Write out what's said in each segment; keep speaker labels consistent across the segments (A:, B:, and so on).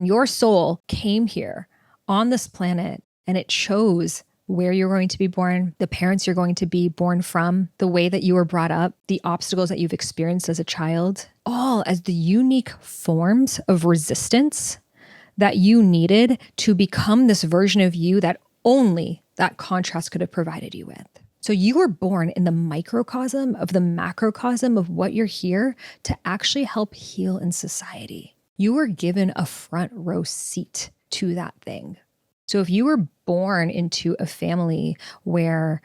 A: Your soul came here on this planet and it chose where you're going to be born, the parents you're going to be born from, the way that you were brought up, the obstacles that you've experienced as a child, all as the unique forms of resistance that you needed to become this version of you that only that contrast could have provided you with. So you were born in the microcosm of the macrocosm of what you're here to actually help heal in society. You were given a front row seat to that thing. So if you were born into a family where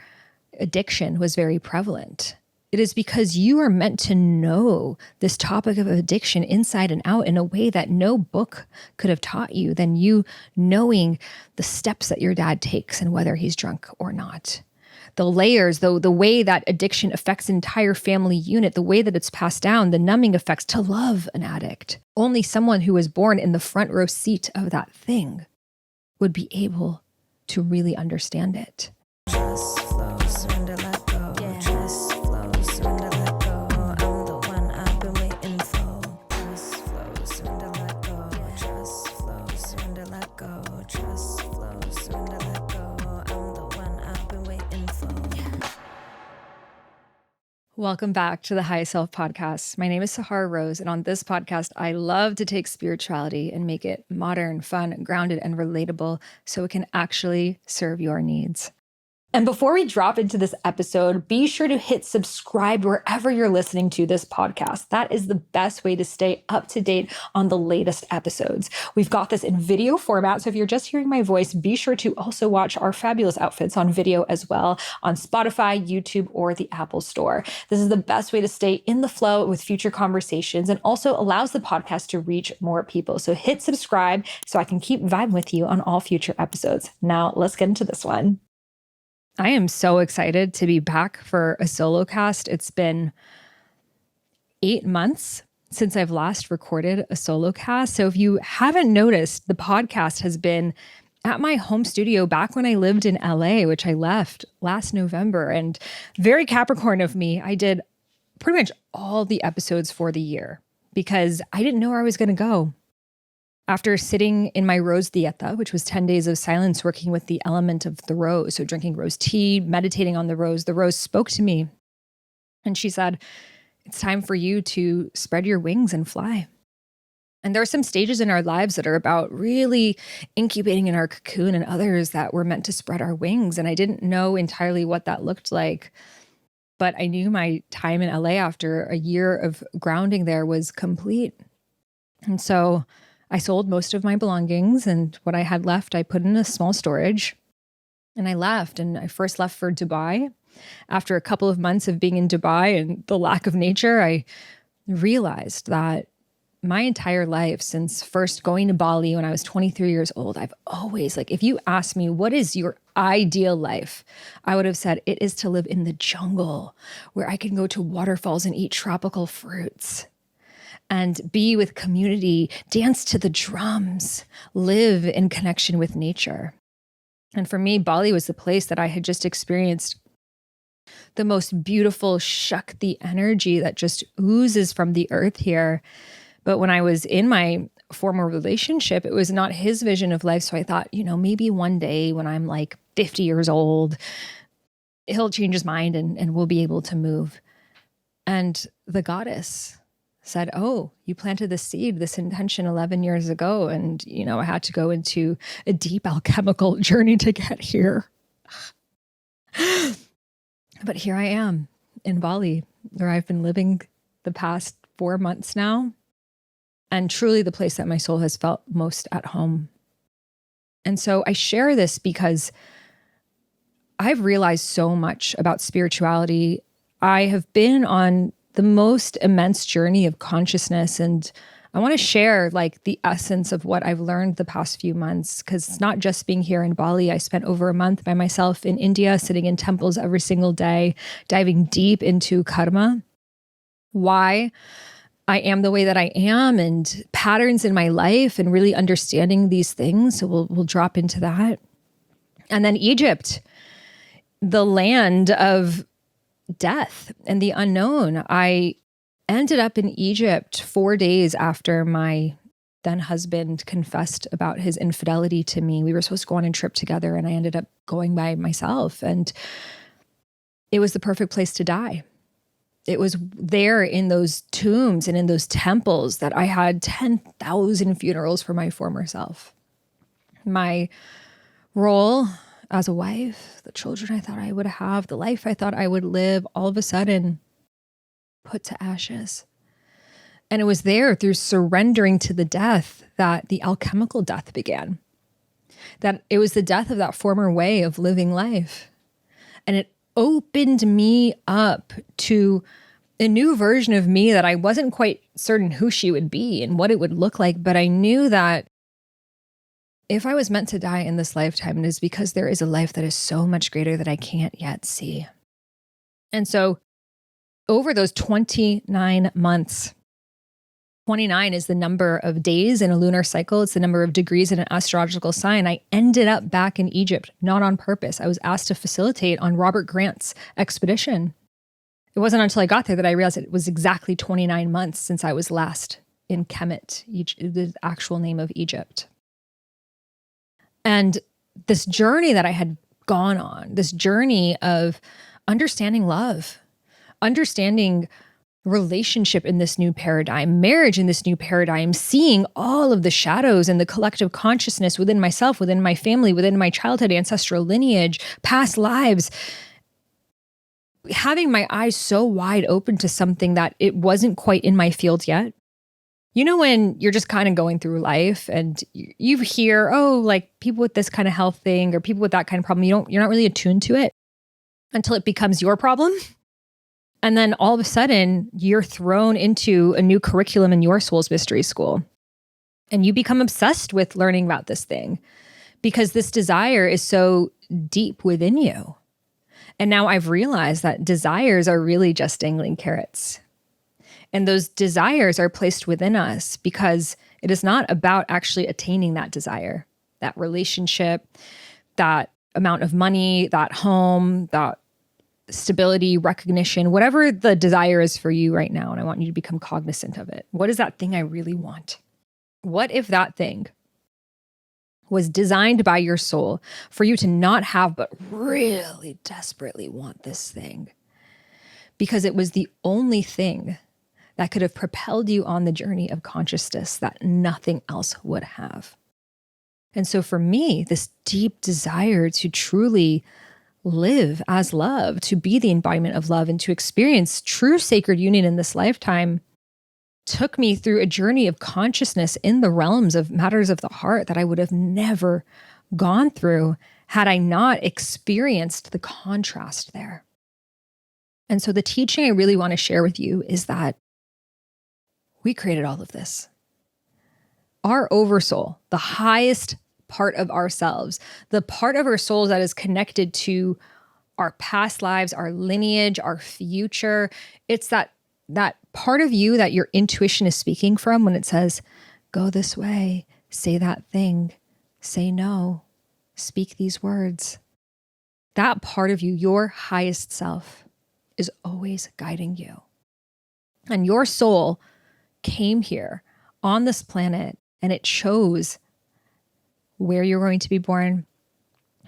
A: addiction was very prevalent, it is because you are meant to know this topic of addiction inside and out in a way that no book could have taught you than you knowing the steps that your dad takes and whether he's drunk or not. The layers, though, the way that addiction affects an entire family unit, the way that it's passed down, the numbing effects to love an addict. Only someone who was born in the front row seat of that thing would be able to really understand it.
B: Just flow, surrender, let go. Yeah. Just flow, surrender, let go. I'm the one I've been waiting for. Just flow, surrender, let go. Just flow, surrender, let go. Just flow, surrender, let go. I'm the one I've been waiting for.
A: Welcome back to the High Self Podcast. My name is Sahara Rose, and on this podcast, I love to take spirituality and make it modern, fun, grounded, and relatable so it can actually serve your needs. And before we drop into this episode, be sure to hit subscribe wherever you're listening to this podcast. That is the best way to stay up to date on the latest episodes. We've got this in video format, so if you're just hearing my voice, be sure to also watch our fabulous outfits on video as well on Spotify, YouTube, or the Apple Store. This is the best way to stay in the flow with future conversations and also allows the podcast to reach more people. So hit subscribe so I can keep vibing with you on all future episodes. Now let's get into this one. I am so excited to be back for a solo cast. It's been 8 months since I've last recorded a solo cast. So if you haven't noticed, the podcast has been at my home studio back when I lived in LA, which I left last November. And very Capricorn of me, I did pretty much all the episodes for the year because I didn't know where I was going to go. After sitting in my rose dieta, which was 10 days of silence, working with the element of the rose, so drinking rose tea, meditating on the rose spoke to me. And she said, it's time for you to spread your wings and fly. And there are some stages in our lives that are about really incubating in our cocoon and others that we're meant to spread our wings. And I didn't know entirely what that looked like. But I knew my time in LA after a year of grounding there was complete. And so I sold most of my belongings, and what I had left, I put in a small storage, and I left. And I first left for Dubai. After a couple of months of being in Dubai and the lack of nature, I realized that my entire life, since first going to Bali when I was 23 years old, I've always, if you ask me, what is your ideal life? I would have said it is to live in the jungle where I can go to waterfalls and eat tropical fruits and be with community, dance to the drums, live in connection with nature. And for me, Bali was the place that I had just experienced the most beautiful Shakti energy that just oozes from the earth here. But when I was in my former relationship, it was not his vision of life. So I thought, maybe one day when I'm 50 years old, he'll change his mind and we'll be able to move. And the goddess said, oh, you planted this seed, this intention 11 years ago. And, I had to go into a deep alchemical journey to get here. But here I am in Bali, where I've been living the past 4 months now. And truly the place that my soul has felt most at home. And so I share this because I've realized so much about spirituality. I have been on the most immense journey of consciousness. And I want to share the essence of what I've learned the past few months, because it's not just being here in Bali. I spent over a month by myself in India, sitting in temples every single day, diving deep into karma, why I am the way that I am, and patterns in my life, and really understanding these things. So we'll drop into that. And then Egypt, the land of death and the unknown. I ended up in Egypt 4 days after my then husband confessed about his infidelity to me. We were supposed to go on a trip together, and I ended up going by myself. And it was the perfect place to die. It was there in those tombs and in those temples that I had 10,000 funerals for my former self. My role as a wife, the children I thought I would have, the life I thought I would live, all of a sudden put to ashes. And it was there through surrendering to the death that the alchemical death began. That it was the death of that former way of living life. And it opened me up to a new version of me that I wasn't quite certain who she would be and what it would look like. But I knew that if I was meant to die in this lifetime, it is because there is a life that is so much greater that I can't yet see. And so over those 29 months, 29 is the number of days in a lunar cycle. It's the number of degrees in an astrological sign. I ended up back in Egypt, not on purpose. I was asked to facilitate on Robert Grant's expedition. It wasn't until I got there that I realized it was exactly 29 months since I was last in Kemet, the actual name of Egypt. And this journey that I had gone on, this journey of understanding love, understanding relationship in this new paradigm, marriage in this new paradigm, seeing all of the shadows and the collective consciousness within myself, within my family, within my childhood, ancestral lineage, past lives, having my eyes so wide open to something that it wasn't quite in my field yet. You know, when you're just kind of going through life and you hear, oh, like people with this kind of health thing or people with that kind of problem, you're not really attuned to it until it becomes your problem. And then all of a sudden, you're thrown into a new curriculum in your soul's mystery school. And you become obsessed with learning about this thing because this desire is so deep within you. And now I've realized that desires are really just dangling carrots. And those desires are placed within us because it is not about actually attaining that desire, that relationship, that amount of money, that home, that stability, recognition, whatever the desire is for you right now. And I want you to become cognizant of it. What is that thing I really want? What if that thing was designed by your soul for you to not have, but really desperately want this thing? Because it was the only thing that could have propelled you on the journey of consciousness that nothing else would have. And so for me, this deep desire to truly live as love, to be the embodiment of love, and to experience true sacred union in this lifetime took me through a journey of consciousness in the realms of matters of the heart that I would have never gone through had I not experienced the contrast there. And so the teaching I really want to share with you is that we created all of this. Our oversoul, the highest part of ourselves, the part of our souls that is connected to our past lives, our lineage, our future. It's that part of you that your intuition is speaking from when it says, go this way, say that thing, say no, speak these words. That part of you, your highest self, is always guiding you. And your soul came here on this planet and it chose where you're going to be born,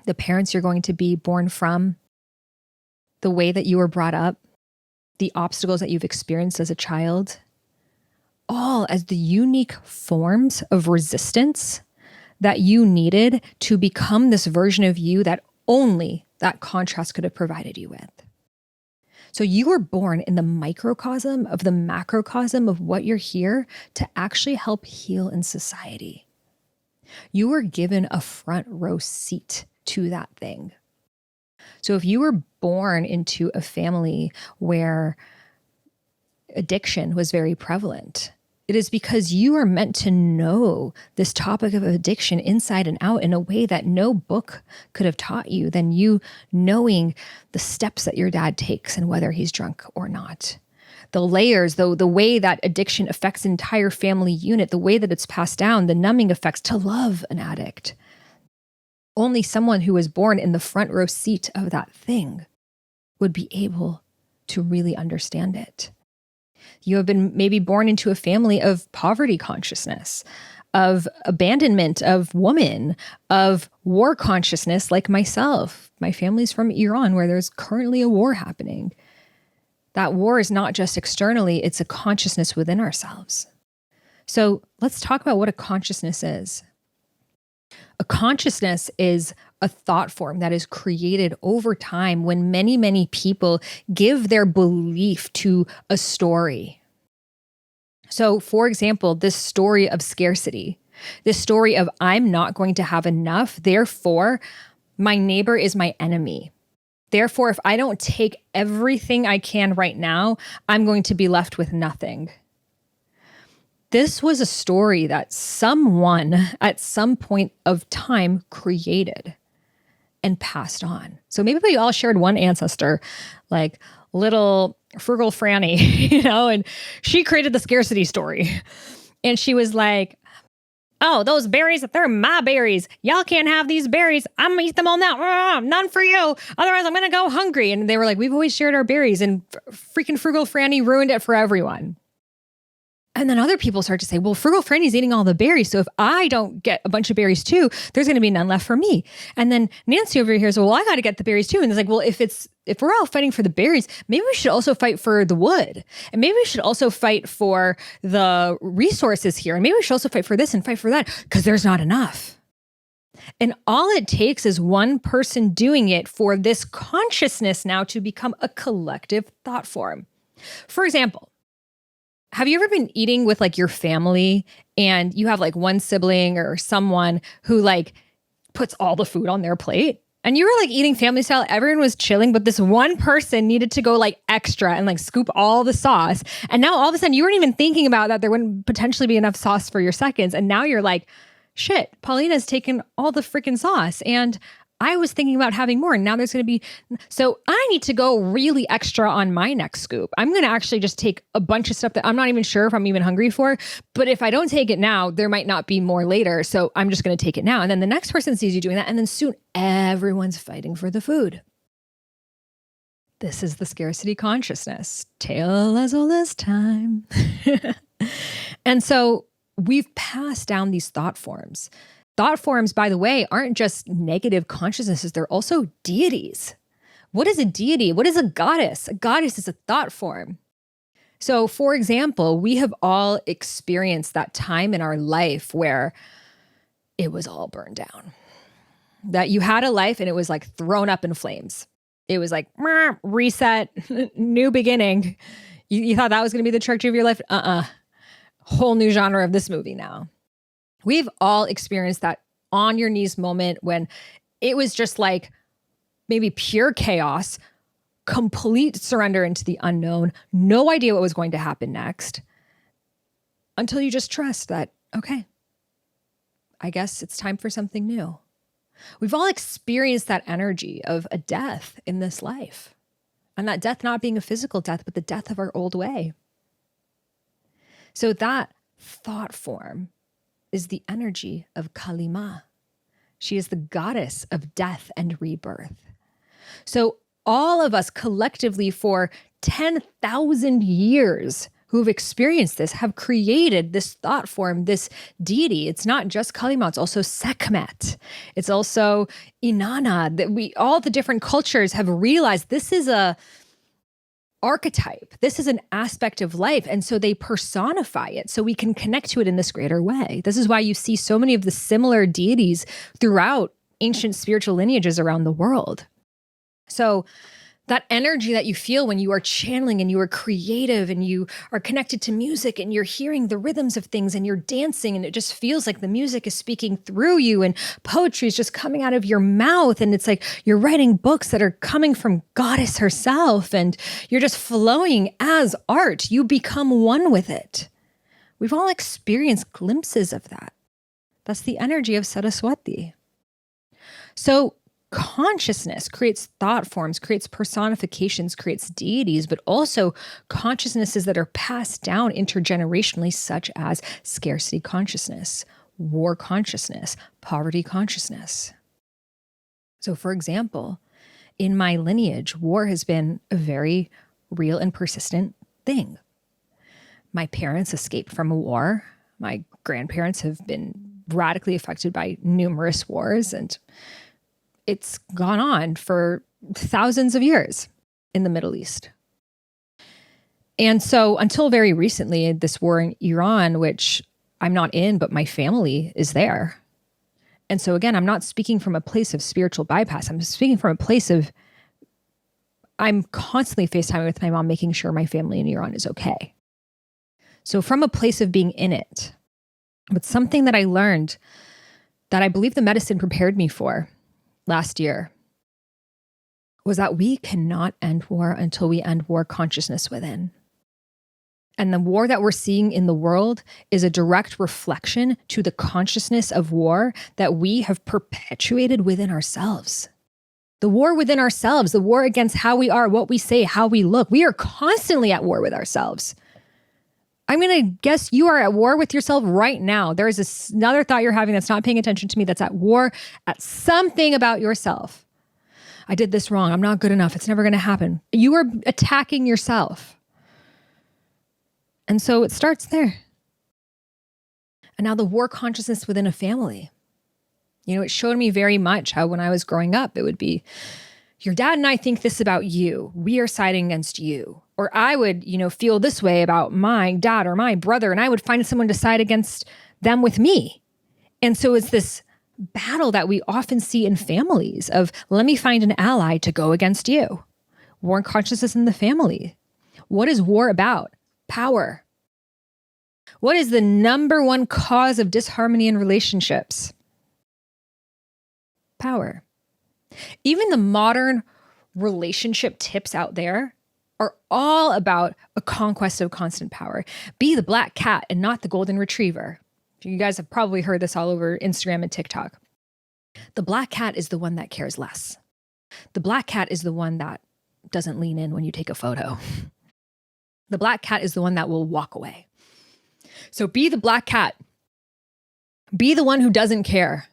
A: the parents you're going to be born from, the way that you were brought up, the obstacles that you've experienced as a child, all as the unique forms of resistance that you needed to become this version of you that only that contrast could have provided you with. So you were born in the microcosm of the macrocosm of what you're here to actually help heal in society. You were given a front row seat to that thing. So if you were born into a family where addiction was very prevalent, it is because you are meant to know this topic of addiction inside and out in a way that no book could have taught you than you knowing the steps that your dad takes and whether he's drunk or not. The layers, though, the way that addiction affects an entire family unit, the way that it's passed down, the numbing effects to love an addict. Only someone who was born in the front row seat of that thing would be able to really understand it. You have been maybe born into a family of poverty consciousness, of abandonment of woman, of war consciousness like myself. My family's from Iran, where there's currently a war happening. That war is not just externally, it's a consciousness within ourselves. So let's talk about what a consciousness is. A consciousness is a thought form that is created over time when many, many people give their belief to a story. So, for example, this story of scarcity, this story of I'm not going to have enough, therefore, my neighbor is my enemy. Therefore, if I don't take everything I can right now, I'm going to be left with nothing. This was a story that someone at some point of time created and passed on. So maybe we all shared one ancestor, like little frugal Franny, and she created the scarcity story. And she was like, oh, those berries, they're my berries. Y'all can't have these berries. I'm going to eat them all now. None for you. Otherwise, I'm going to go hungry. And they were like, we've always shared our berries. And freaking frugal Franny ruined it for everyone. And then other people start to say, well, frugal Franny's eating all the berries. So if I don't get a bunch of berries too, there's going to be none left for me. And then Nancy over here says, well, I got to get the berries too. And it's like, well, if we're all fighting for the berries, maybe we should also fight for the wood. And maybe we should also fight for the resources here. And maybe we should also fight for this and fight for that because there's not enough. And all it takes is one person doing it for this consciousness now to become a collective thought form. For example, have you ever been eating with like your family and you have like one sibling or someone who like puts all the food on their plate? And you were like eating family style, everyone was chilling, but this one person needed to go like extra and like scoop all the sauce. And now all of a sudden you weren't even thinking about that there wouldn't potentially be enough sauce for your seconds. And now you're like, shit, Paulina's taken all the freaking sauce. And I was thinking about having more. And now there's going to be, so I need to go really extra on my next scoop. I'm going to actually just take a bunch of stuff that I'm not even sure if I'm even hungry for. But if I don't take it now, there might not be more later. So I'm just going to take it now. And then the next person sees you doing that. And then soon everyone's fighting for the food. This is the scarcity consciousness. Tale as old as time. And so we've passed down these thought forms. Thought forms, by the way, aren't just negative consciousnesses. They're also deities. What is a deity? What is a goddess? A goddess is a thought form. So, for example, we have all experienced that time in our life where it was all burned down. That you had a life and it was like thrown up in flames. It was like, reset, new beginning. You thought that was going to be the trajectory of your life? Whole new genre of this movie now. We've all experienced that on your knees moment when it was just like maybe pure chaos, complete surrender into the unknown, no idea what was going to happen next, until you just trust that, okay, I guess it's time for something new. We've all experienced that energy of a death in this life. And that death not being a physical death, but the death of our old way. So that thought form is the energy of Kalima. She is the goddess of death and rebirth. So all of us collectively for 10,000 years who've experienced this have created this thought form, this deity. It's not just Kalima, it's also Sekhmet. It's also Inanna. That all the different cultures have realized this is a archetype. This is an aspect of life. And so they personify it so we can connect to it in this greater way. This is why you see so many of the similar deities throughout ancient spiritual lineages around the world. So that energy that you feel when you are channeling and you are creative and you are connected to music and you're hearing the rhythms of things and you're dancing and it just feels like the music is speaking through you and poetry is just coming out of your mouth. And it's like you're writing books that are coming from Goddess herself and you're just flowing as art. You become one with it. We've all experienced glimpses of that. That's the energy of Saraswati. So consciousness creates thought forms, creates personifications, creates deities, but also consciousnesses that are passed down intergenerationally, such as scarcity consciousness, war consciousness, poverty consciousness. So, for example, in my lineage, war has been a very real and persistent thing. My parents escaped from a war. My grandparents have been radically affected by numerous wars, and it's gone on for thousands of years in the Middle East. And so until very recently, this war in Iran, which I'm not in, but my family is there. And so again, I'm not speaking from a place of spiritual bypass. I'm speaking from a place of, I'm constantly FaceTiming with my mom, making sure my family in Iran is okay. So from a place of being in it, but something that I learned that I believe the medicine prepared me for last year was that we cannot end war until we end war consciousness within. And the war that we're seeing in the world is a direct reflection to the consciousness of war that we have perpetuated within ourselves. The war within ourselves, the war against how we are, what we say, how we look. We are constantly at war with ourselves. I'm going to guess you are at war with yourself right now. There is another thought you're having that's not paying attention to me, that's at war at something about yourself. I did this wrong. I'm not good enough. It's never going to happen. You are attacking yourself. And so it starts there. And now the war consciousness within a family. It showed me very much how when I was growing up, it would be, your dad and I think this about you. We are siding against you. Or I would, feel this way about my dad or my brother, and I would find someone to side against them with me. And so it's this battle that we often see in families of, let me find an ally to go against you. War consciousness in the family. What is war about? Power. What is the number one cause of disharmony in relationships? Power. Even the modern relationship tips out there are all about a conquest of constant power. Be the black cat and not the golden retriever. You guys have probably heard this all over Instagram and TikTok. The black cat is the one that cares less. The black cat is the one that doesn't lean in when you take a photo. The black cat is the one that will walk away. So be the black cat. Be the one who doesn't care.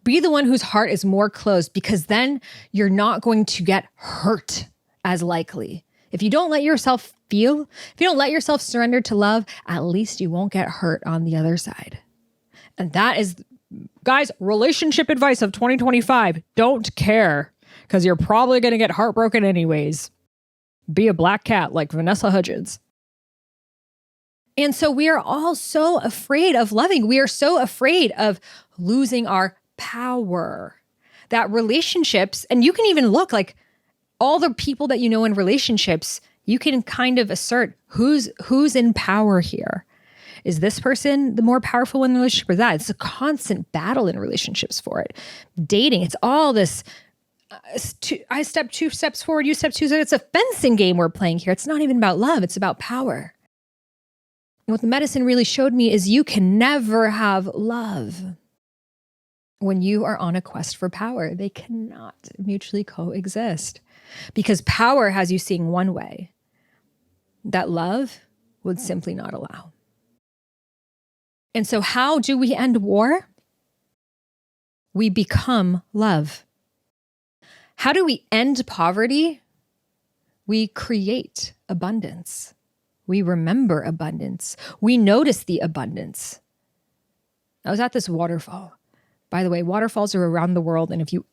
A: Be the one whose heart is more closed, because then you're not going to get hurt as likely. If you don't let yourself feel, if you don't let yourself surrender to love, at least you won't get hurt on the other side. And that is, guys, relationship advice of 2025. Don't care, because you're probably going to get heartbroken anyways. Be a black cat like Vanessa Hudgens. And so we are all so afraid of loving. We are so afraid of losing our power. That relationships, and you can even look like all the people that you know in relationships, you can kind of assert who's in power here. Is this person the more powerful in the relationship or that? It's a constant battle in relationships for it. Dating, it's all this, I step 2 steps forward, you step 2 steps. It's a fencing game we're playing here. It's not even about love. It's about power. And what the medicine really showed me is you can never have love when you are on a quest for power. They cannot mutually coexist, because power has you seeing one way that love would simply not allow. And so how do we end war? We become love. How do we end poverty? We create abundance. We remember abundance. We notice the abundance. I was at this waterfall. By the way, waterfalls are around the world. And if you,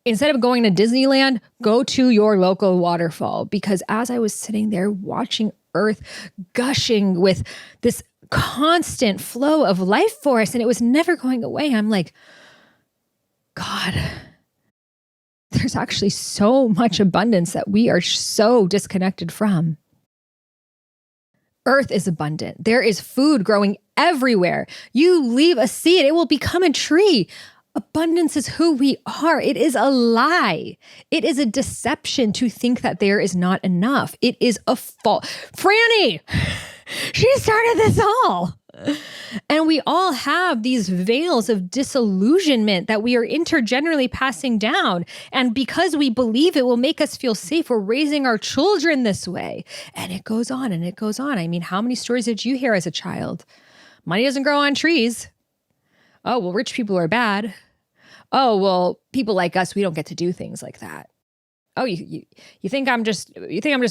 A: instead of going to Disneyland, go to your local waterfall. Because as I was sitting there watching Earth gushing with this constant flow of life force, and it was never going away, I'm like, God, there's actually so much abundance that we are so disconnected from. Earth is abundant. There is food growing everywhere. You leave a seed, it will become a tree. Abundance is who we are. It is a lie. It is a deception to think that there is not enough. It is a fault. Franny, she started this all. And we all have these veils of disillusionment that we are intergenerationally passing down. And because we believe it will make us feel safe, we're raising our children this way. And it goes on and it goes on. I mean, how many stories did you hear as a child? Money doesn't grow on trees. Oh, well, rich people are bad. Oh, well, people like us, we don't get to do things like that. oh, you think I'm just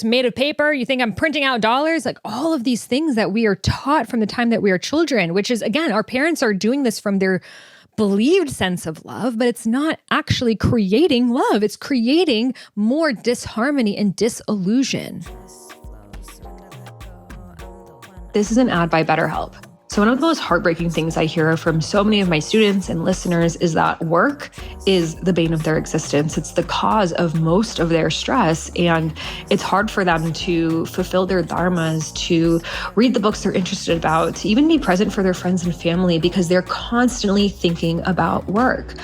A: made of paper? You think I'm printing out dollars? Like all of these things that we are taught from the time that we are children, which is, again, our parents are doing this from their believed sense of love, but it's not actually creating love. It's creating more disharmony and disillusion. This is an ad by BetterHelp. So one of the most heartbreaking things I hear from so many of my students and listeners is that work is the bane of their existence. It's the cause of most of their stress, and it's hard for them to fulfill their dharmas, to read the books they're interested about, to even be present for their friends and family because they're constantly thinking about work.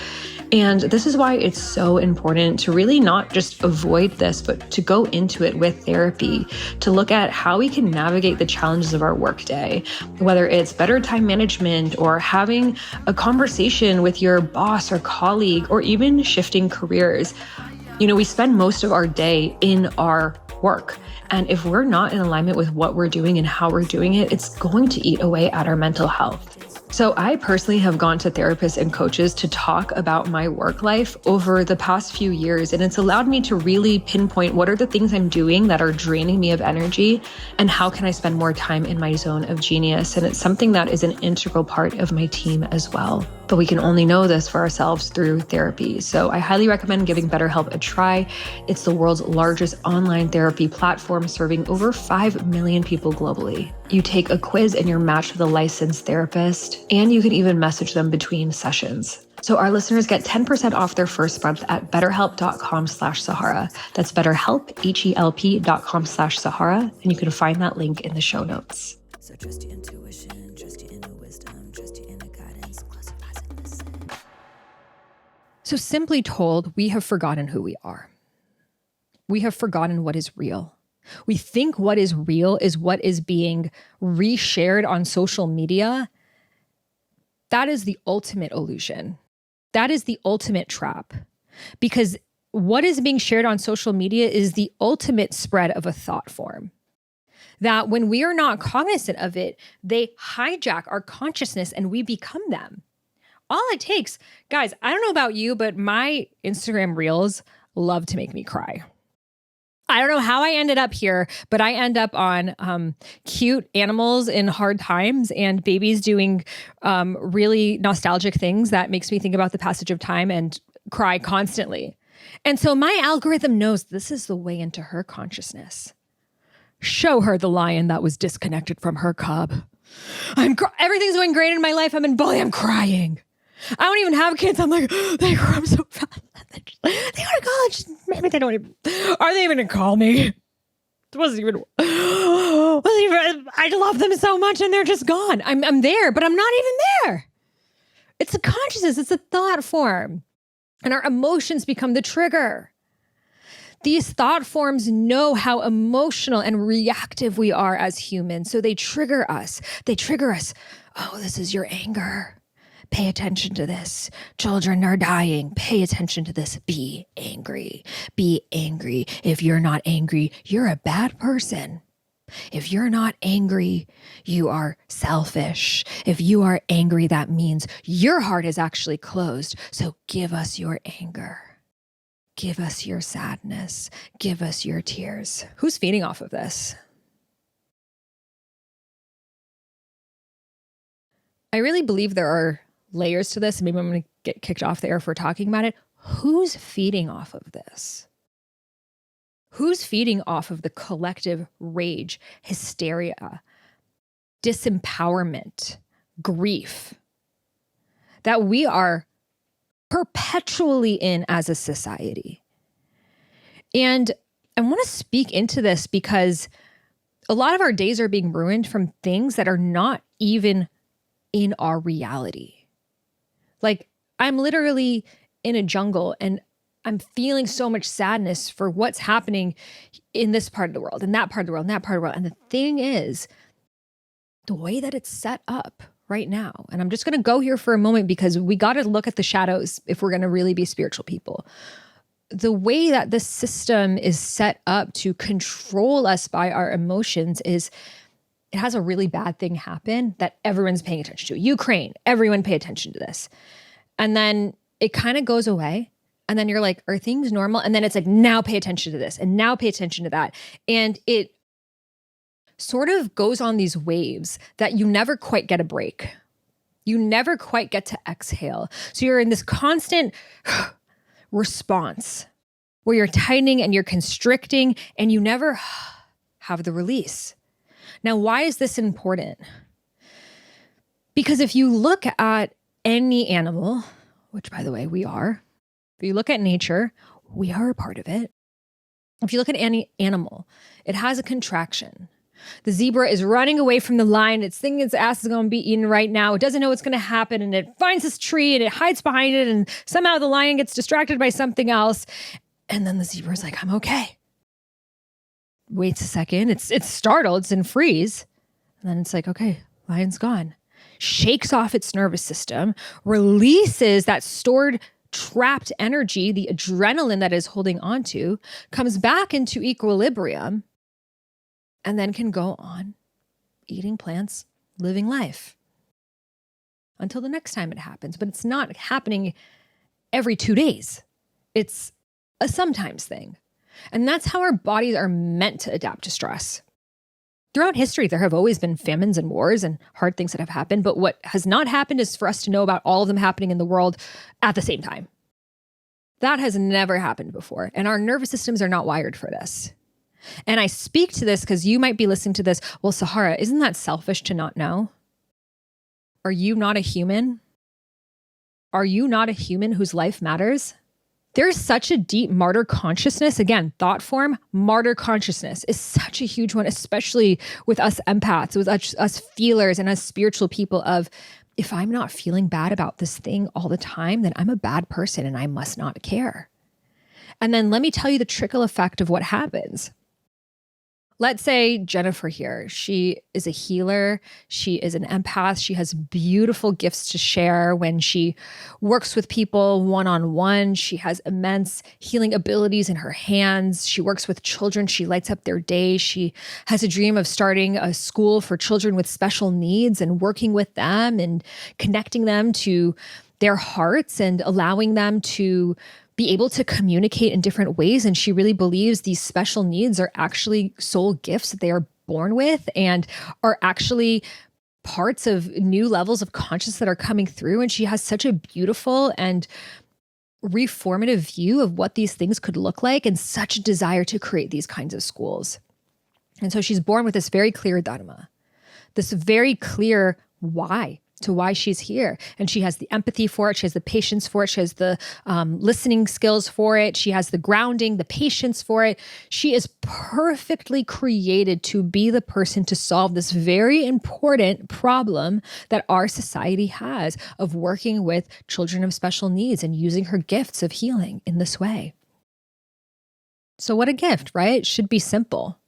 A: And this is why it's so important to really not just avoid this, but to go into it with therapy, to look at how we can navigate the challenges of our workday, whether it's better time management or having a conversation with your boss or colleague, or even shifting careers. You know, we spend most of our day in our work. And if we're not in alignment with what we're doing and how we're doing it, it's going to eat away at our mental health. So I personally have gone to therapists and coaches to talk about my work life over the past few years, and it's allowed me to really pinpoint what are the things I'm doing that are draining me of energy and how can I spend more time in my zone of genius. And it's something that is an integral part of my team as well. But we can only know this for ourselves through therapy. So I highly recommend giving BetterHelp a try. It's the world's largest online therapy platform serving over 5 million people globally. You take a quiz and you're matched with a licensed therapist, and you can even message them between sessions. So our listeners get 10% off their first month at betterhelp.com/Sahara. That's BetterHelp, HELP.com/Sahara. And you can find that link in the show notes.
B: So trust your intuition, trust your inner wisdom, trust your inner guidance, close your eyes and listen.
A: So simply told, we have forgotten who we are. We have forgotten what is real. We think what is real is what is being reshared on social media. That is the ultimate illusion. That is the ultimate trap. Because what is being shared on social media is the ultimate spread of a thought form. That when we are not cognizant of it, they hijack our consciousness and we become them. All it takes, guys, I don't know about you, but my Instagram reels love to make me cry. I don't know how I ended up here, but I end up on cute animals in hard times and babies doing really nostalgic things that makes me think about the passage of time and cry constantly. And so my algorithm knows this is the way into her consciousness. Show her the lion that was disconnected from her cub. Everything's going great in my life. I'm in Bali. I'm crying. I don't even have kids. I'm like, they grew up so fast. They go to college. Maybe they don't even. Are they even gonna call me? It wasn't even. I love them so much, and they're just gone. I'm there, but I'm not even there. It's a consciousness. It's a thought form, and our emotions become the trigger. These thought forms know how emotional and reactive we are as humans, so they trigger us. They trigger us. Oh, this is your anger. Pay attention to this. Children are dying. Pay attention to this. Be angry. Be angry. If you're not angry, you're a bad person. If you're not angry, you are selfish. If you are angry, that means your heart is actually closed. So give us your anger. Give us your sadness. Give us your tears. Who's feeding off of this? I really believe there are layers to this. Maybe I'm going to get kicked off the air for talking about it. Who's feeding off of this? Who's feeding off of the collective rage, hysteria, disempowerment, grief that we are perpetually in as a society? And I want to speak into this because a lot of our days are being ruined from things that are not even in our reality. Like, I'm literally in a jungle and I'm feeling so much sadness for what's happening in this part of the world, and that part of the world, and that part of the world. And the thing is, the way that it's set up right now, and I'm just going to go here for a moment because we got to look at the shadows if we're going to really be spiritual people. The way that this system is set up to control us by our emotions is it has a really bad thing happen that everyone's paying attention to. Ukraine, everyone pay attention to this. And then it kind of goes away. And then you're like, are things normal? And then it's like, now pay attention to this and now pay attention to that. And it sort of goes on these waves that you never quite get a break. You never quite get to exhale. So you're in this constant response where you're tightening and you're constricting and you never have the release. Now, why is this important? Because if you look at any animal, which by the way, we are, if you look at nature, we are a part of it. If you look at any animal, it has a contraction. The zebra is running away from the lion. It's thinking its ass is going to be eaten right now. It doesn't know what's going to happen. And it finds this tree and it hides behind it. And somehow the lion gets distracted by something else. And then the zebra is like, I'm okay. Waits a second. It's startled. It's in freeze. And then it's like, okay, lion's gone. Shakes off its nervous system, releases that stored trapped energy, the adrenaline that is holding onto, comes back into equilibrium, and then can go on eating plants, living life until the next time it happens. But it's not happening every 2 days. It's a sometimes thing. And that's how our bodies are meant to adapt to stress. Throughout history, there have always been famines and wars and hard things that have happened. But what has not happened is for us to know about all of them happening in the world at the same time. That has never happened before. And our nervous systems are not wired for this. And I speak to this because you might be listening to this. Well, Sahara, isn't that selfish to not know? Are you not a human? Are you not a human whose life matters? There's such a deep martyr consciousness. Again, thought form, martyr consciousness is such a huge one, especially with us empaths, with us feelers and us spiritual people of, if I'm not feeling bad about this thing all the time, then I'm a bad person and I must not care. And then let me tell you the trickle effect of what happens. Let's say Jennifer here, she is a healer. She is an empath. She has beautiful gifts to share when she works with people one-on-one. She has immense healing abilities in her hands. She works with children. She lights up their day. She has a dream of starting a school for children with special needs and working with them and connecting them to their hearts and allowing them to be able to communicate in different ways. And she really believes these special needs are actually soul gifts that they are born with and are actually parts of new levels of consciousness that are coming through. And she has such a beautiful and reformative view of what these things could look like and such a desire to create these kinds of schools. And so she's born with this very clear Dharma, this very clear why she's here. And she has the empathy for it. She has the patience for it. She has the listening skills for it. She has the grounding, the patience for it. She is perfectly created to be the person to solve this very important problem that our society has of working with children of special needs and using her gifts of healing in this way. So what a gift, right? It should be simple.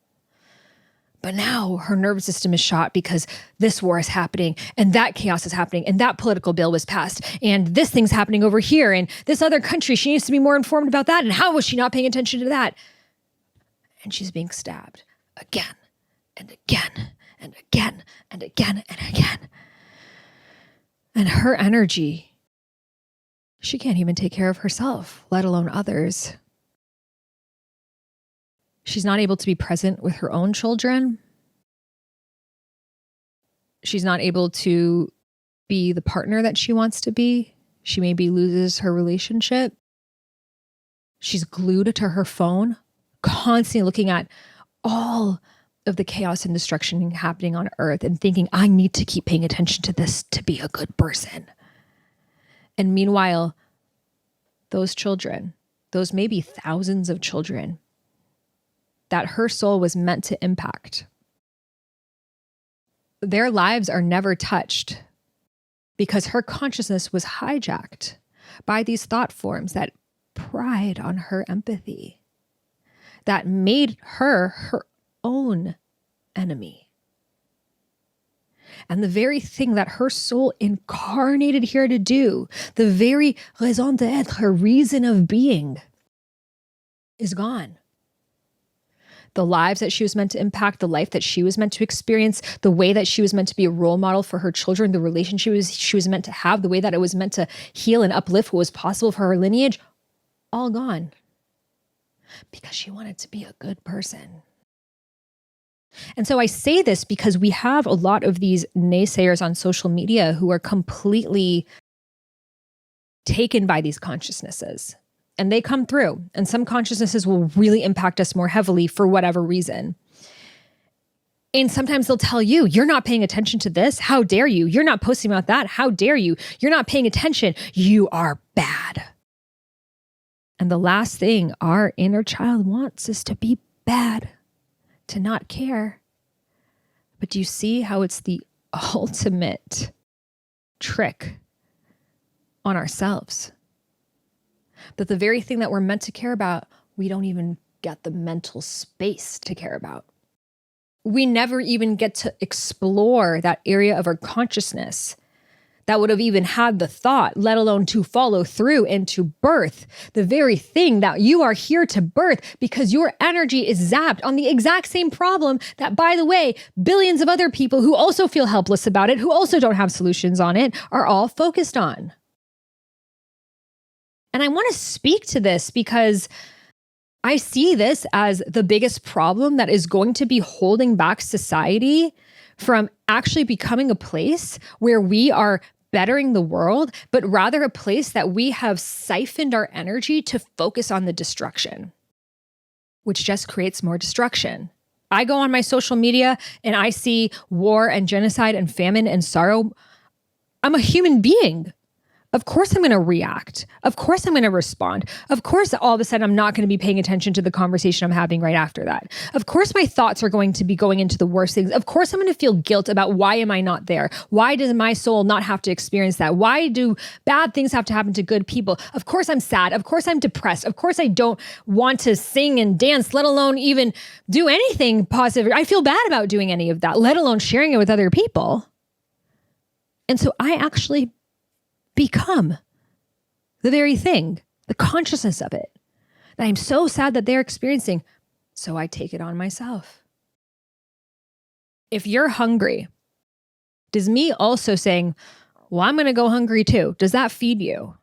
A: But now her nervous system is shot because this war is happening and that chaos is happening and that political bill was passed and this thing's happening over here and this other country, she needs to be more informed about that. And how was she not paying attention to that? And she's being stabbed again and again and again and again and again. And her energy, she can't even take care of herself, let alone others. She's not able to be present with her own children. She's not able to be the partner that she wants to be. She maybe loses her relationship. She's glued to her phone, constantly looking at all of the chaos and destruction happening on earth and thinking, I need to keep paying attention to this to be a good person. And meanwhile, those children, those maybe thousands of children that her soul was meant to impact, their lives are never touched because her consciousness was hijacked by these thought forms that pried on her empathy, that made her her own enemy. And the very thing that her soul incarnated here to do, the very raison d'être, her reason of being, is gone. The lives that she was meant to impact, the life that she was meant to experience, the way that she was meant to be a role model for her children, the relationship she was meant to have, the way that it was meant to heal and uplift what was possible for her lineage, all gone because she wanted to be a good person. And so I say this because we have a lot of these naysayers on social media who are completely taken by these consciousnesses. And they come through. And some consciousnesses will really impact us more heavily for whatever reason. And sometimes they'll tell you, you're not paying attention to this. How dare you? You're not posting about that. How dare you? You're not paying attention. You are bad. And the last thing our inner child wants is to be bad, to not care. But do you see how it's the ultimate trick on ourselves? That the very thing that we're meant to care about, we don't even get the mental space to care about. We never even get to explore that area of our consciousness that would have even had the thought, let alone to follow through and to birth the very thing that you are here to birth, because your energy is zapped on the exact same problem that, by the way, billions of other people who also feel helpless about it, who also don't have solutions on it, are all focused on. And I want to speak to this because I see this as the biggest problem that is going to be holding back society from actually becoming a place where we are bettering the world, but rather a place that we have siphoned our energy to focus on the destruction, which just creates more destruction. I go on my social media and I see war and genocide and famine and sorrow. I'm a human being. Of course I'm going to react. Of course I'm going to respond. Of course, all of a sudden I'm not going to be paying attention to the conversation I'm having right after that. Of course my thoughts are going to be going into the worst things. Of course I'm going to feel guilt about why am I not there? Why does my soul not have to experience that? Why do bad things have to happen to good people? Of course I'm sad. Of course I'm depressed. Of course I don't want to sing and dance, let alone even do anything positive. I feel bad about doing any of that, let alone sharing it with other people. And so I actually become the very thing, the consciousness of it, that I'm so sad that they're experiencing. So I take it on myself. If you're hungry, does me also saying, well, I'm going to go hungry too, does that feed you?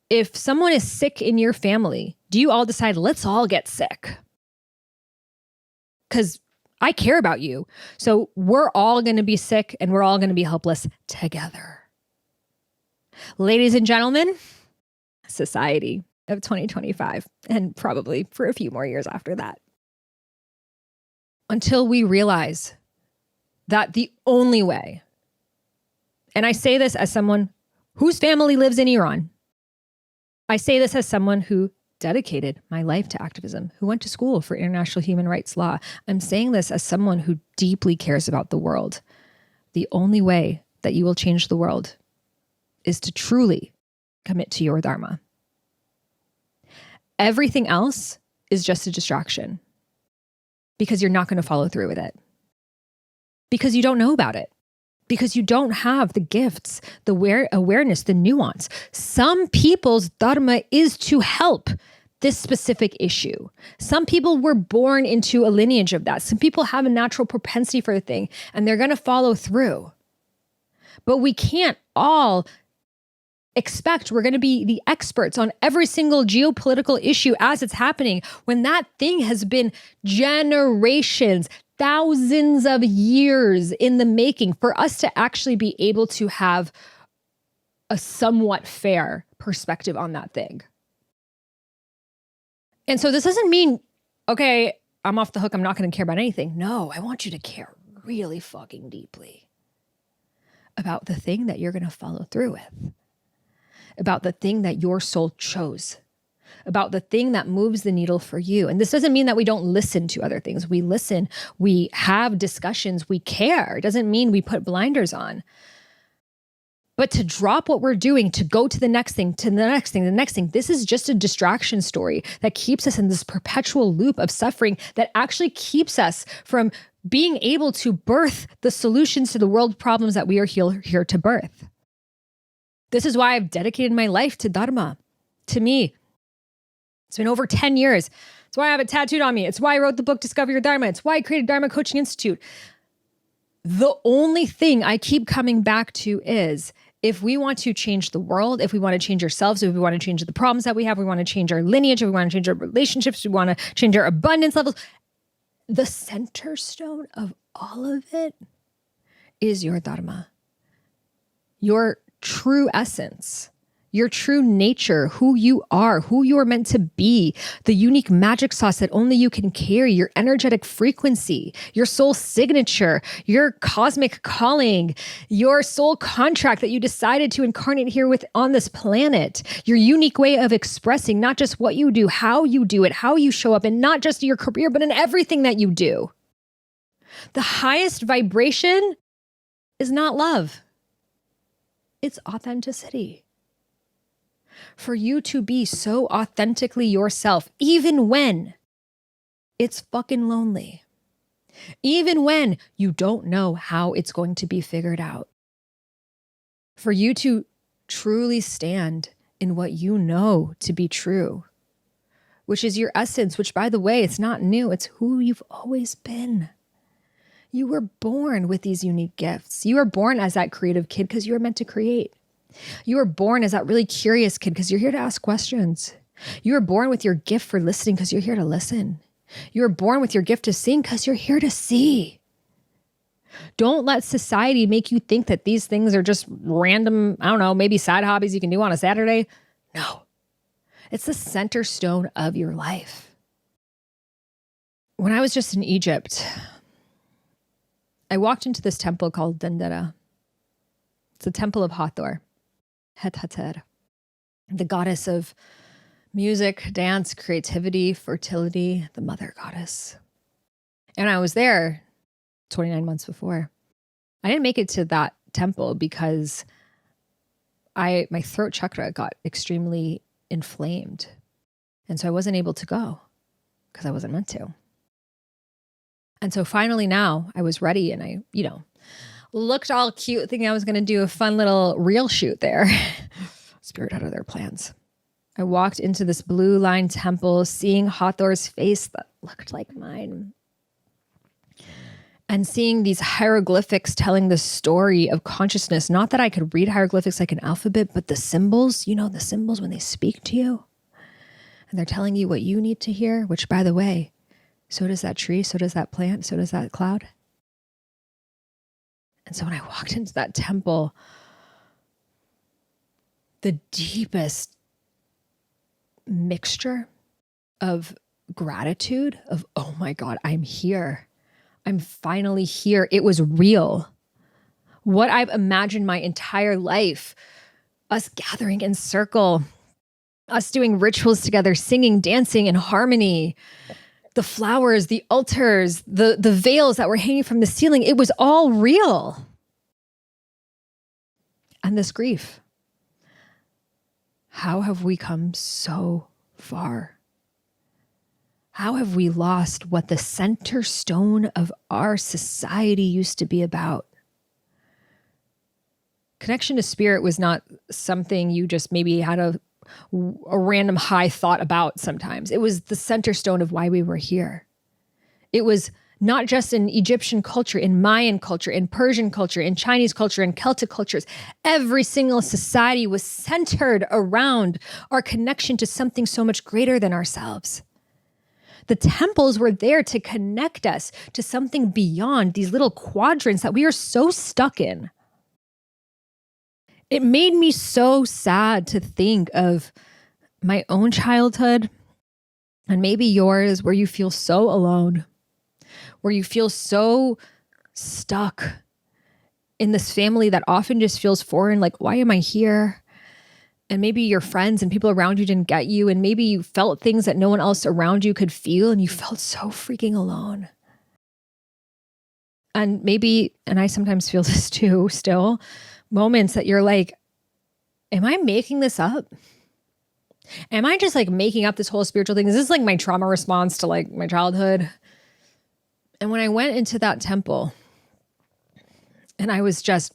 A: If someone is sick in your family, do you all decide, let's all get sick? Because I care about you. So we're all going to be sick and we're all going to be helpless together. Ladies and gentlemen, society of 2025, and probably for a few more years after that. Until we realize that the only way, and I say this as someone whose family lives in Iran. I say this as someone who dedicated my life to activism, who went to school for international human rights law. I'm saying this as someone who deeply cares about the world. The only way that you will change the world is to truly commit to your Dharma. Everything else is just a distraction because you're not going to follow through with it. Because you don't know about it. Because you don't have the gifts, the awareness, the nuance. Some people's Dharma is to help this specific issue. Some people were born into a lineage of that. Some people have a natural propensity for a thing and they're going to follow through. But we can't all expect we're going to be the experts on every single geopolitical issue as it's happening when that thing has been generations, thousands of years in the making for us to actually be able to have a somewhat fair perspective on that thing. And so this doesn't mean, okay, I'm off the hook, I'm not going to care about anything. No, I want you to care really fucking deeply about the thing that you're going to follow through with. About the thing that your soul chose, about the thing that moves the needle for you. And this doesn't mean that we don't listen to other things. We listen, we have discussions, we care. It doesn't mean we put blinders on. But to drop what we're doing, to go to the next thing, to the next thing, the next thing, this is just a distraction story that keeps us in this perpetual loop of suffering that actually keeps us from being able to birth the solutions to the world problems that we are here to birth. This is why I've dedicated my life to Dharma, to me. It's been over 10 years. It's why I have it tattooed on me. It's why I wrote the book, Discover Your Dharma. It's why I created Dharma Coaching Institute. The only thing I keep coming back to is if we want to change the world, if we want to change ourselves, if we want to change the problems that we have, we want to change our lineage, if we want to change our relationships, we want to change our abundance levels, the center stone of all of it is your Dharma, your true essence, your true nature, who you are meant to be, the unique magic sauce that only you can carry, your energetic frequency, your soul signature, your cosmic calling, your soul contract that you decided to incarnate here with on this planet, your unique way of expressing not just what you do, how you do it, how you show up, and not just your career, but in everything that you do. The highest vibration is not love. It's authenticity. For you to be so authentically yourself, even when it's fucking lonely, even when you don't know how it's going to be figured out, for you to truly stand in what you know to be true, which is your essence, which, by the way, it's not new. It's who you've always been. You were born with these unique gifts. You were born as that creative kid because you were meant to create. You were born as that really curious kid because you're here to ask questions. You were born with your gift for listening because you're here to listen. You were born with your gift to seeing because you're here to see. Don't let society make you think that these things are just random, I don't know, maybe side hobbies you can do on a Saturday. No, it's the center stone of your life. When I was just in Egypt, I walked into this temple called Dendera. It's the temple of Hathor. Het, the goddess of music, dance, creativity, fertility, the mother goddess. And I was there 29 months before. I didn't make it to that temple because my throat chakra got extremely inflamed. And so I wasn't able to go because I wasn't meant to. And so finally now I was ready and I, looked all cute, thinking I was going to do a fun little reel shoot there. Spirit had other plans. I walked into this blue line temple, seeing Hathor's face that looked like mine, and seeing these hieroglyphics telling the story of consciousness. Not that I could read hieroglyphics like an alphabet, but the symbols, the symbols when they speak to you and they're telling you what you need to hear, which, by the way, so does that tree, so does that plant, so does that cloud. And so when I walked into that temple, the deepest mixture of gratitude, of, oh my God, I'm here. I'm finally here. It was real. What I've imagined my entire life, us gathering in circle, us doing rituals together, singing, dancing in harmony, the flowers, the altars, the veils that were hanging from the ceiling, it was all real. And this grief. How have we come so far? How have we lost what the center stone of our society used to be about? Connection to spirit was not something you just maybe had a random high thought about sometimes. It was the center stone of why we were here. It was not just in Egyptian culture, in Mayan culture, in Persian culture, in Chinese culture, in Celtic cultures. Every single society was centered around our connection to something so much greater than ourselves. The temples were there to connect us to something beyond these little quadrants that we are so stuck in. It made me so sad to think of my own childhood and maybe yours, where you feel so alone, where you feel so stuck in this family that often just feels foreign, like, why am I here? And maybe your friends and people around you didn't get you, and maybe you felt things that no one else around you could feel, and you felt so freaking alone. And maybe, and I sometimes feel this too still, moments that you're like, am I making this up? Am I just like making up this whole spiritual thing? Is this like my trauma response to like my childhood? And when I went into that temple and I was just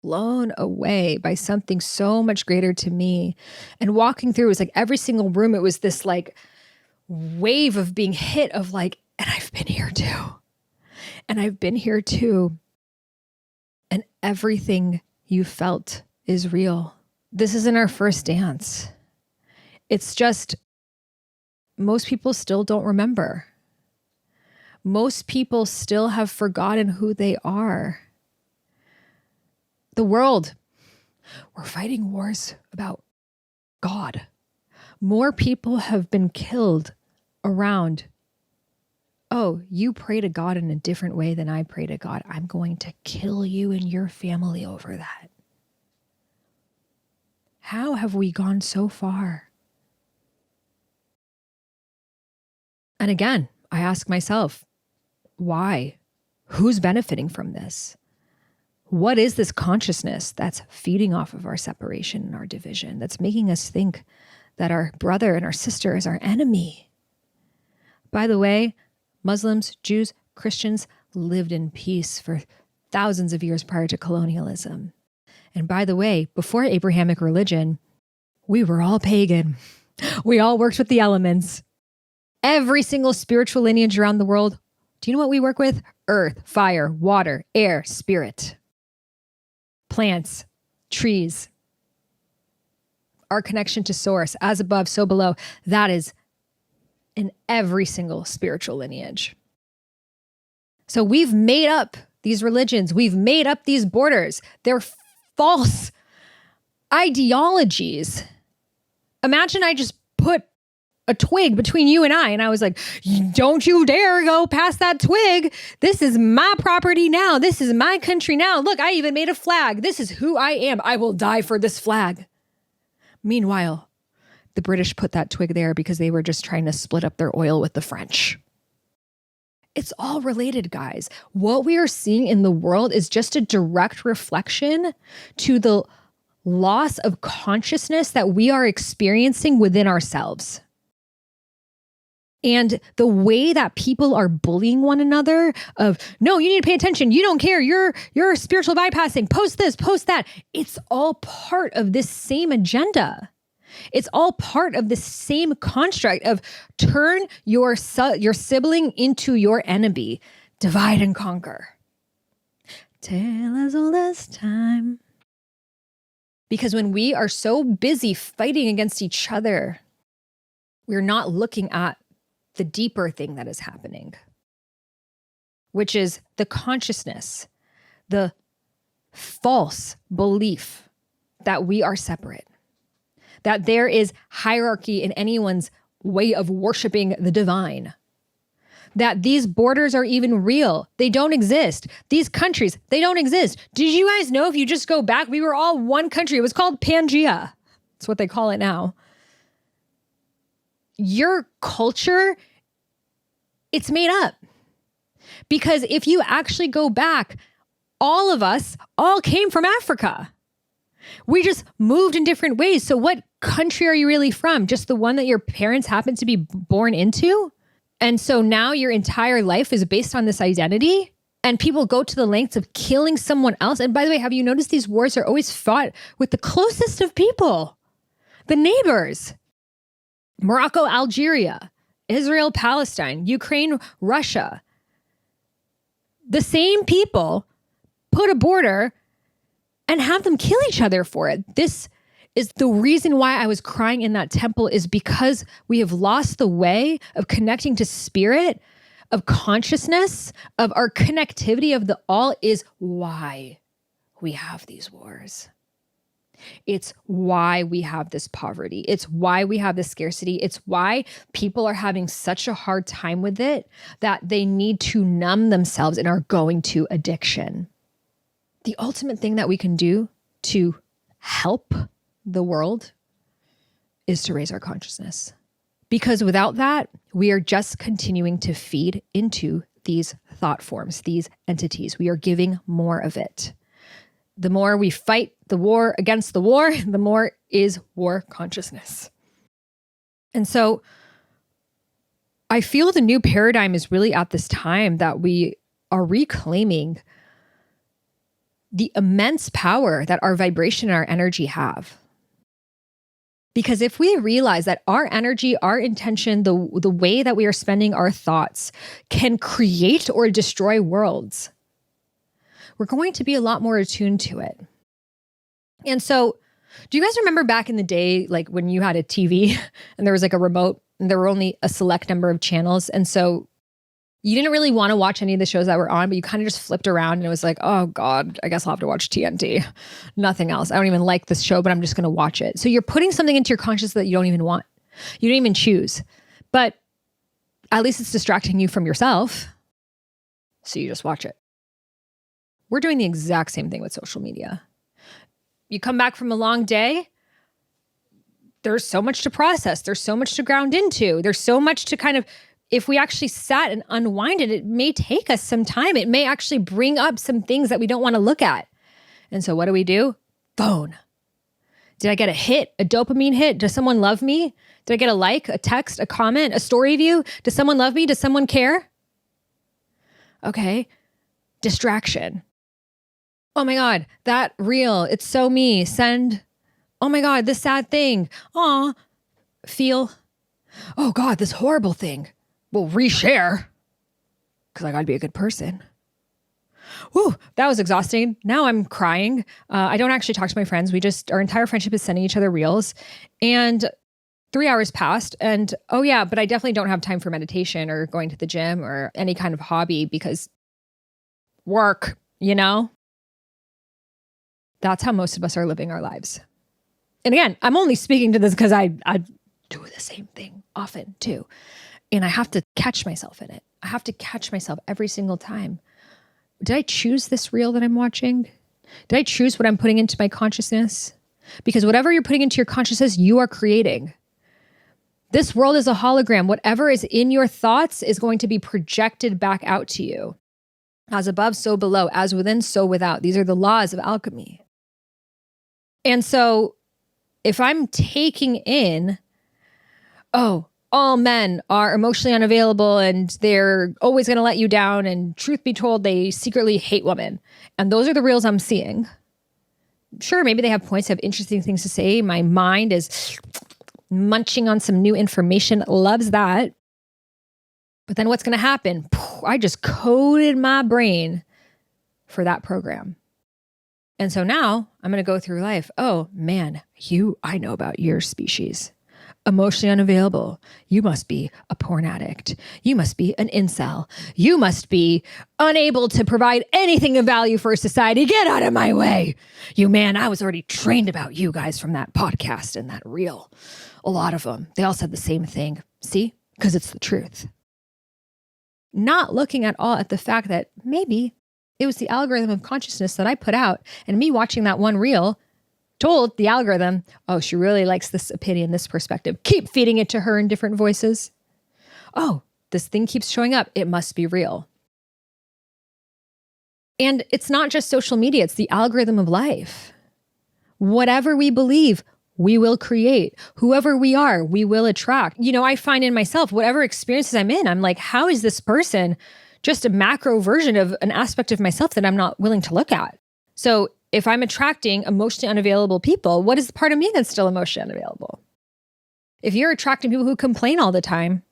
A: blown away by something so much greater to me, and walking through, it was like every single room, it was this like wave of being hit of like, and I've been here too. And I've been here too. And everything you felt is real. This isn't our first dance. It's just most people still don't remember. Most people still have forgotten who they are. The world, we're fighting wars about God. More people have been killed around, oh, you pray to God in a different way than I pray to God. I'm going to kill you and your family over that. How have we gone so far? And again, I ask myself, why? Who's benefiting from this? What is this consciousness that's feeding off of our separation and our division, that's making us think that our brother and our sister is our enemy? By the way, Muslims, Jews, Christians lived in peace for thousands of years prior to colonialism. And by the way, before Abrahamic religion, we were all pagan. We all worked with the elements. Every single spiritual lineage around the world, do you know what we work with? Earth, fire, water, air, spirit, plants, trees. Our connection to source, as above, so below, that is in every single spiritual lineage. So we've made up these religions. We've made up these borders. They're false ideologies. Imagine I just put a twig between you and I was like, don't you dare go past that twig. This is my property now. This is my country now. Look, I even made a flag. This is who I am. I will die for this flag. Meanwhile, the British put that twig there because they were just trying to split up their oil with the French. It's all related, guys. What we are seeing in the world is just a direct reflection to the loss of consciousness that we are experiencing within ourselves. And the way that people are bullying one another of, no, you need to pay attention. You don't care. You're spiritual bypassing. Post this, post that. It's all part of this same agenda. It's all part of the same construct of turn your sibling into your enemy. Divide and conquer. Tale as old as time. Because when we are so busy fighting against each other, we're not looking at the deeper thing that is happening, which is the consciousness, the false belief that we are separate, that there is hierarchy in anyone's way of worshiping the divine, that these borders are even real. They don't exist. These countries, they don't exist. Did you guys know if you just go back, we were all one country. It was called Pangea. That's what they call it now. Your culture, it's made up. Because if you actually go back, all of us all came from Africa. We just moved in different ways. So what country are you really from? Just the one that your parents happened to be born into? And so now your entire life is based on this identity, and people go to the lengths of killing someone else. And by the way, have you noticed these wars are always fought with the closest of people, the neighbors? Morocco, Algeria, Israel, Palestine, Ukraine, Russia. The same people put a border and have them kill each other for it. This is the reason why I was crying in that temple, is because we have lost the way of connecting to spirit, of consciousness, of our connectivity of the all, is why we have these wars. It's why we have this poverty. It's why we have this scarcity. It's why people are having such a hard time with it that they need to numb themselves and are going to addiction. The ultimate thing that we can do to help the world is to raise our consciousness. Because without that, we are just continuing to feed into these thought forms, these entities. We are giving more of it. The more we fight the war against the war, the more is war consciousness. And so I feel the new paradigm is really at this time that we are reclaiming the immense power that our vibration and our energy have. Because if we realize that our energy, our intention, the way that we are spending our thoughts can create or destroy worlds, we're going to be a lot more attuned to it. And so do you guys remember back in the day, like when you had a TV and there was like a remote and there were only a select number of channels? And so you didn't really want to watch any of the shows that were on, but you kind of just flipped around and it was like, oh God, I guess I'll have to watch TNT. Nothing else. I don't even like this show, but I'm just going to watch it. So you're putting something into your consciousness that you don't even want. You don't even choose. But at least it's distracting you from yourself. So you just watch it. We're doing the exact same thing with social media. You come back from a long day, there's so much to process. There's so much to ground into. There's so much to kind of, if we actually sat and unwind it, it may take us some time. It may actually bring up some things that we don't want to look at. And so what do? Phone. Did I get a hit, a dopamine hit? Does someone love me? Did I get a like, a text, a comment, a story view? Does someone love me? Does someone care? Okay. Distraction. Oh my God, that reel, it's so me. Send. Oh my God, this sad thing. Aw. Feel. Oh God, this horrible thing. Well, reshare. Because I got to be a good person. Whew, that was exhausting. Now I'm crying. I don't actually talk to my friends. Our entire friendship is sending each other reels. And 3 hours passed. And oh yeah, but I definitely don't have time for meditation or going to the gym or any kind of hobby because work, you know? That's how most of us are living our lives. And again, I'm only speaking to this because I do the same thing often too. And I have to catch myself in it. I have to catch myself every single time. Did I choose this reel that I'm watching? Did I choose what I'm putting into my consciousness? Because whatever you're putting into your consciousness, you are creating. This world is a hologram. Whatever is in your thoughts is going to be projected back out to you. As above, so below. As within, so without. These are the laws of alchemy. And so if I'm taking in, oh, all men are emotionally unavailable and they're always going to let you down. And truth be told, they secretly hate women. And those are the reels I'm seeing. Sure, maybe they have points, have interesting things to say. My mind is munching on some new information, loves that. But then what's going to happen? I just coded my brain for that program. And so now I'm going to go through life. Oh man, I know about your species. Emotionally unavailable. You must be a porn addict. You must be an incel. You must be unable to provide anything of value for society. Get out of my way. You man, I was already trained about you guys from that podcast and that reel. A lot of them, they all said the same thing. See? Because it's the truth. Not looking at all at the fact that maybe it was the algorithm of consciousness that I put out, and me watching that one reel told the algorithm, oh, she really likes this opinion, this perspective. Keep feeding it to her in different voices. Oh, this thing keeps showing up. It must be real. And it's not just social media. It's the algorithm of life. Whatever we believe, we will create. Whoever we are, we will attract. You know, I find in myself, whatever experiences I'm in, I'm like, how is this person just a macro version of an aspect of myself that I'm not willing to look at? So if I'm attracting emotionally unavailable people, what is the part of me that's still emotionally unavailable? If you're attracting people who complain all the time,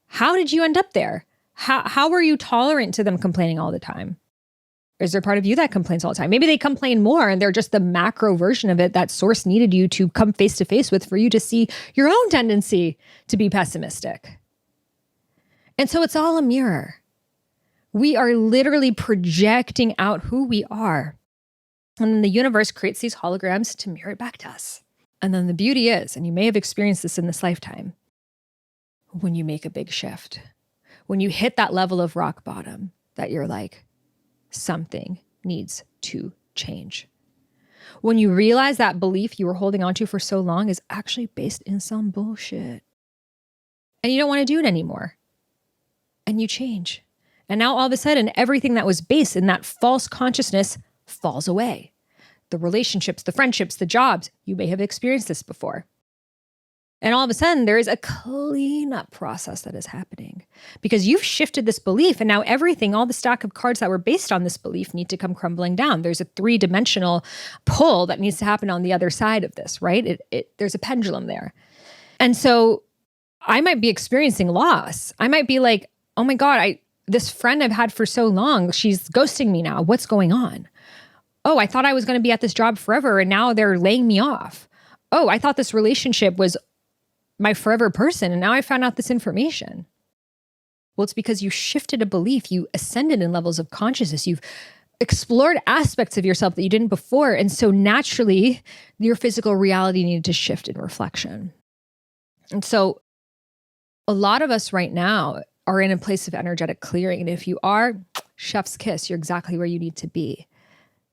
A: how did you end up there? How were you tolerant to them complaining all the time? Is there part of you that complains all the time? Maybe they complain more and they're just the macro version of it that source needed you to come face to face with for you to see your own tendency to be pessimistic. And so it's all a mirror. We are literally projecting out who we are. And then the universe creates these holograms to mirror it back to us. And then the beauty is, and you may have experienced this in this lifetime, when you make a big shift, when you hit that level of rock bottom, that you're like, something needs to change. When you realize that belief you were holding onto for so long is actually based in some bullshit. And you don't want to do it anymore. And you change. And now all of a sudden, everything that was based in that false consciousness falls away. The relationships, the friendships, the jobs, you may have experienced this before. And all of a sudden, there is a cleanup process that is happening because you've shifted this belief, and now everything, all the stack of cards that were based on this belief need to come crumbling down. There's a 3-dimensional pull that needs to happen on the other side of this, right? There's a pendulum there. And so I might be experiencing loss. I might be like, oh my God, this friend I've had for so long, she's ghosting me now. What's going on? Oh, I thought I was going to be at this job forever and now they're laying me off. Oh, I thought this relationship was my forever person and now I found out this information. Well, it's because you shifted a belief. You ascended in levels of consciousness. You've explored aspects of yourself that you didn't before. And so naturally, your physical reality needed to shift in reflection. And so a lot of us right now are in a place of energetic clearing. And if you are, chef's kiss, you're exactly where you need to be.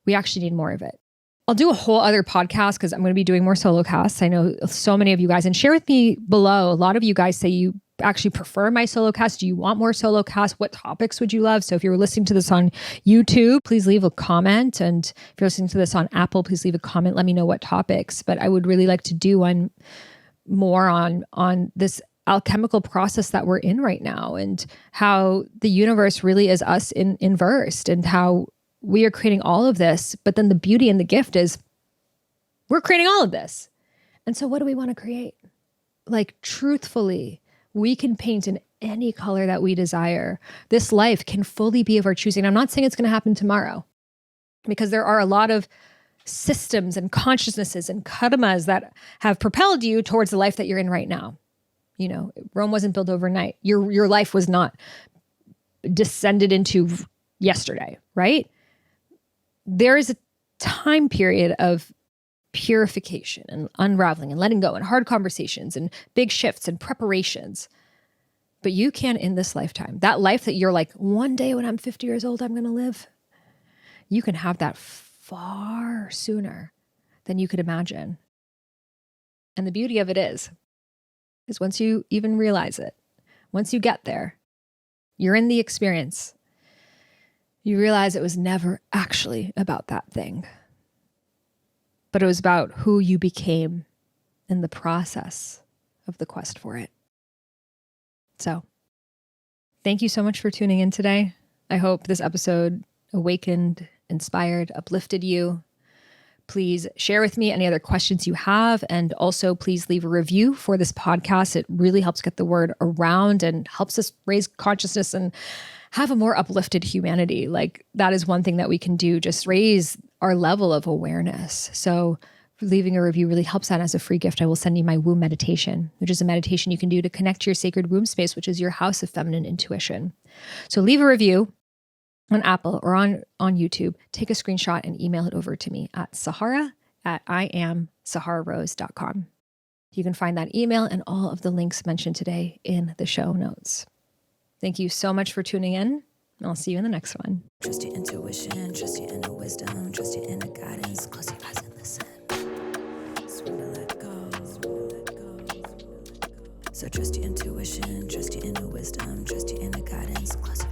A: We actually need more of it. I'll do a whole other podcast because I'm going to be doing more solo casts. I know so many of you guys, and share with me below. A lot of you guys say you actually prefer my solo cast. Do you want more solo casts? What topics would you love? So if you're listening to this on YouTube, please leave a comment. And if you're listening to this on Apple, please leave a comment. Let me know what topics. But I would really like to do one more on this alchemical process that we're in right now and how the universe really is us inversed and how we are creating all of this. But then the beauty and the gift is we're creating all of this. And so what do we want to create? Like, truthfully, we can paint in any color that we desire. This life can fully be of our choosing. I'm not saying it's going to happen tomorrow because there are a lot of systems and consciousnesses and karmas that have propelled you towards the life that you're in right now. You know, Rome wasn't built overnight. Your life was not descended into yesterday, right? There is a time period of purification and unraveling and letting go and hard conversations and big shifts and preparations. But you can, in this lifetime, that life that you're like, one day when I'm 50 years old, I'm going to live. You can have that far sooner than you could imagine. And the beauty of it is once you even realize it, once you get there, you're in the experience, you realize it was never actually about that thing, but it was about who you became in the process of the quest for it. So, thank you so much for tuning in today. I hope this episode awakened, inspired, uplifted you. Please share with me any other questions you have. And also please leave a review for this podcast. It really helps get the word around and helps us raise consciousness and have a more uplifted humanity. Like, that is one thing that we can do, just raise our level of awareness. So leaving a review really helps that. As a free gift, I will send you my womb meditation, which is a meditation you can do to connect to your sacred womb space, which is your house of feminine intuition. So leave a review on Apple or on YouTube. Take a screenshot and email it over to me at sahara@iamsahararose.com. You can find that email and all of the links mentioned today in the show notes. Thank you so much for tuning in, and I'll see you in the next one.
B: Trust your intuition, trust your inner wisdom, trust your inner guidance. Close your eyes and listen. Surrender, let go. So trust your intuition, trust your inner wisdom, trust your inner guidance. Close your